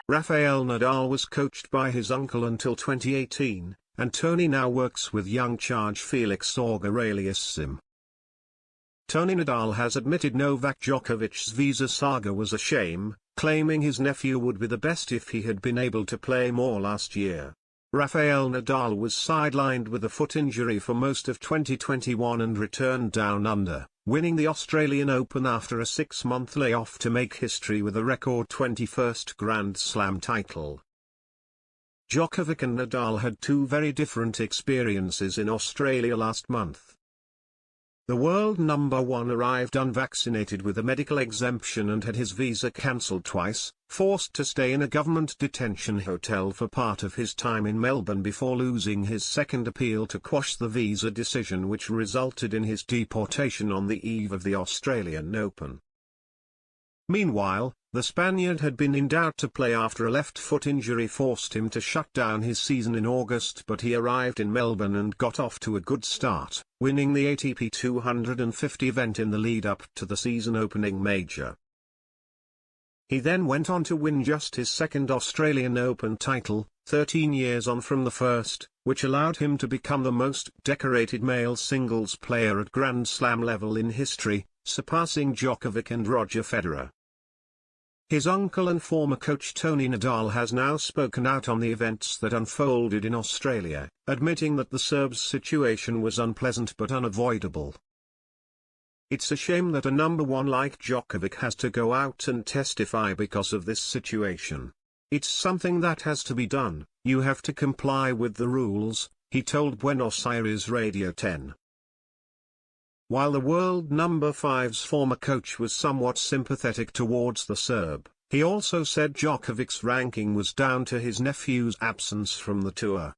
Rafael Nadal was coached by his uncle until 2018, and Tony now works with young charge Felix Auger-Aliassime. Tony Nadal has admitted Novak Djokovic's visa saga was a shame, claiming his nephew would be the best if he had been able to play more last year. Rafael Nadal was sidelined with a foot injury for most of 2021 and returned down under, winning the Australian Open after a 6-month layoff to make history with a record 21st Grand Slam title. Djokovic and Nadal had two very different experiences in Australia last month. The world number one arrived unvaccinated with a medical exemption and had his visa cancelled twice, forced to stay in a government detention hotel for part of his time in Melbourne before losing his second appeal to quash the visa decision, which resulted in his deportation on the eve of the Australian Open. Meanwhile, the Spaniard had been in doubt to play after a left foot injury forced him to shut down his season in August, but he arrived in Melbourne and got off to a good start, winning the ATP 250 event in the lead-up to the season-opening major. He then went on to win just his second Australian Open title, 13 years on from the first, which allowed him to become the most decorated male singles player at Grand Slam level in history, surpassing Djokovic and Roger Federer. His uncle and former coach Tony Nadal has now spoken out on the events that unfolded in Australia, admitting that the Serb's situation was unpleasant but unavoidable. "It's a shame that a number one like Djokovic has to go out and testify because of this situation. It's something that has to be done, you have to comply with the rules," he told Buenos Aires Radio 10. While the world number 5's former coach was somewhat sympathetic towards the Serb, he also said Djokovic's ranking was down to his nephew's absence from the tour.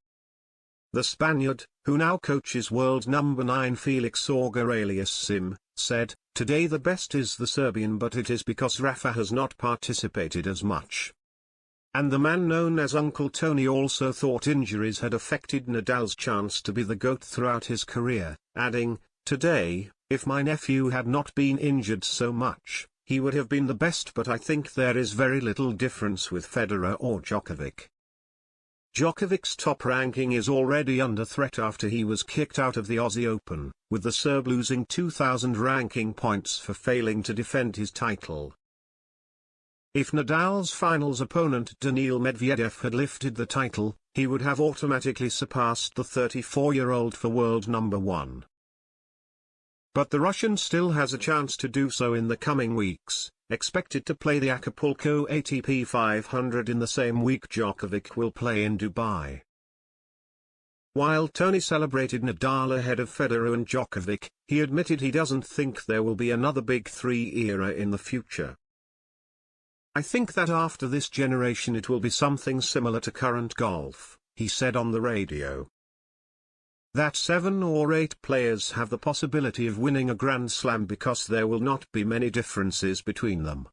The Spaniard, who now coaches world number 9 Felix Auger-Aliassime, said, "Today the best is the Serbian, but it is because Rafa has not participated as much." And the man known as Uncle Tony also thought injuries had affected Nadal's chance to be the GOAT throughout his career, adding, "Today, if my nephew had not been injured so much, he would have been the best, but I think there is very little difference with Federer or Djokovic." Djokovic's top ranking is already under threat after he was kicked out of the Aussie Open, with the Serb losing 2,000 ranking points for failing to defend his title. If Nadal's finals opponent Daniil Medvedev had lifted the title, he would have automatically surpassed the 34-year-old for world number 1. But the Russian still has a chance to do so in the coming weeks, expected to play the Acapulco ATP 500 in the same week Djokovic will play in Dubai. While Tony celebrated Nadal ahead of Federer and Djokovic, he admitted he doesn't think there will be another Big Three era in the future. "I think that after this generation it will be something similar to current golf," he said on the radio. That 7 or 8 players have the possibility of winning a Grand Slam because there will not be many differences between them.